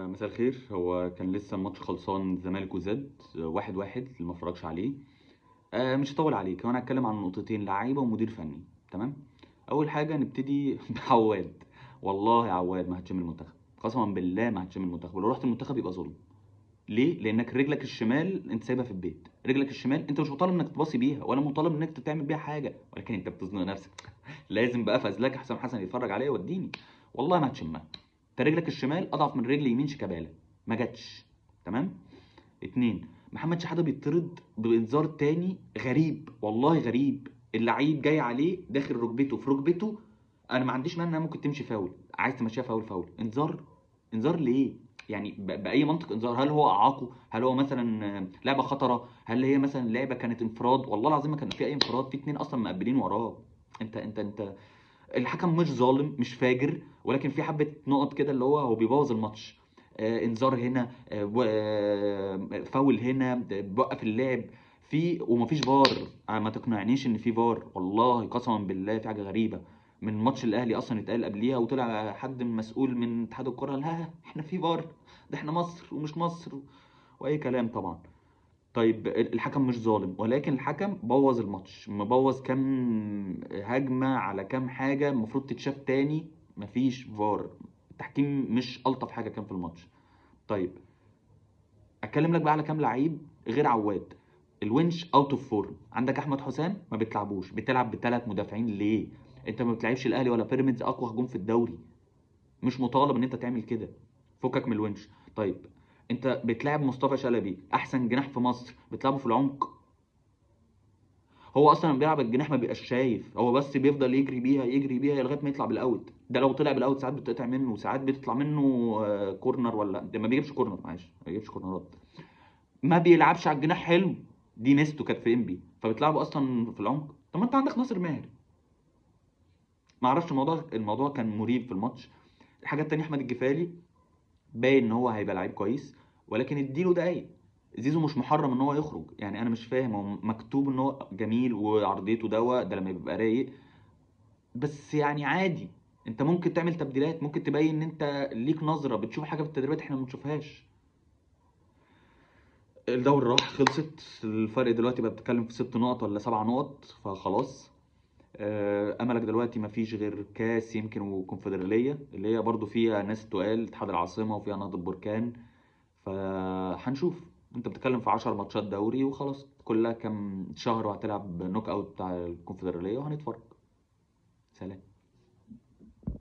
مساء الخير. هو كان لسه الماتش خلصان الزمالك وزد 1-1 اللي ما اتفرجش عليه. مش هطول عليك، وانا هتكلم عن نقطتين: لعيبه ومدير فني. تمام. اول حاجه نبتدي بعواد. والله عواد ما هتشم المنتخب، قسما بالله ما هتشم المنتخب، ولو رحت المنتخب يبقى ظلم. ليه؟ لانك رجلك الشمال انت سايبها في البيت. رجلك الشمال انت مش مطالب انك تباصي بيها ولا مطالب انك تعمل بيها حاجه، ولكن انت بتزنق نفسك. لازم بقى فازلك حسام حسن يتفرج عليا واديني. والله ما هتشمها. انت رجلك الشمال اضعف من رجل يمين شيكابالا. ما جاتش. تمام. اتنين: محمد شحاته بيطرد بانذار تاني غريب، والله غريب. اللعيب جاي عليه داخل ركبته في ركبته. انا ما عنديش مانع انها ممكن تمشي فاول، عايز تمشيها فاول فاول. انذار. انذار ليه؟ يعني باي منطق انذار؟ هل هو اعاقه؟ هل هو مثلا لعبه خطره؟ هل هي مثلا لعبه كانت انفراد؟ والله العظيم ما كان في اي انفراد، في اتنين اصلا مقبلين وراه. انت الحكم مش ظالم مش فاجر، ولكن في حبه نقط كده اللي هو بيبوظ الماتش. انذار هنا، فاول هنا، بوقف اللعب. ومفيش فار. ما تقنعنيش ان في فار، والله قسما بالله في حاجه غريبه. من ماتش الاهلي اصلا اتقال قبليها، وطلع حد مسؤول من اتحاد الكره لا احنا في فار، ده احنا مصر ومش مصر، واي كلام طبعا. طيب الحكم مش ظالم، ولكن الحكم بوظ الماتش، مبوظ كام هجمة على كام حاجة المفروض تتشاف تاني. مفيش فار. التحكيم مش ألطف حاجة كان في الماتش. طيب اتكلم لك بقى على كام لعيب غير عواد. الونش اوت اوف فورم. عندك احمد حسام ما بتلعبوش، بتلعب بثلاث مدافعين ليه؟ انت ما بتلعبش الاهلي ولا بيراميدز اقوى هجوم في الدوري. مش مطالب ان انت تعمل كده. فكك من الونش. طيب انت بتلعب مصطفى شلبي احسن جناح في مصر، بتلعبه في العمق. هو اصلا بيلعب الجناح ما بيبقاش شايف، هو بس بيفضل يجري بيها يجري بيها لغايه ما يطلع بالاوت. ده لو طلع بالاوت ساعات بتقطع منه وساعات بتطلع منه كورنر، ولا ده ما بيجيبش كورنر، معلش ما بيجيبش كورنرات. ما بيلعبش على الجناح حلو. دي ميزته كانت في انبي، فبتلعبه اصلا في العمق. طب ما انت عندك ناصر ماهر. ما اعرفش، الموضوع كان مريب في الماتش. الحاجه التانيه: احمد الجفاري باين ان هو هيبقى لعيب كويس، ولكن اديله دقايق. زيزو مش محرم ان هو يخرج، يعني انا مش فاهم، هو مكتوب ان هو جميل وعرضيته ده لما بيبقى رايق. بس يعني عادي. انت ممكن تعمل تبديلات، ممكن تبين ان انت ليك نظره بتشوف حاجه في التدريبات احنا ما بنشوفهاش. الدوري راح خلصت، الفرق دلوقتي بقى بتتكلم في 6 نقط ولا 7 نقط، فخلاص. املك دلوقتي ما فيش غير كاس يمكن وكونفدراليه، اللي هي برضو فيها ناس تقال، اتحاد العاصمه وفيها نهضه بركان. فهنشوف. انت بتتكلم في 10 ماتشات دوري وخلاص، كلها كام شهر وهتلعب نوك اوت بتاع الكونفدراليه وهنتفرج. سلام.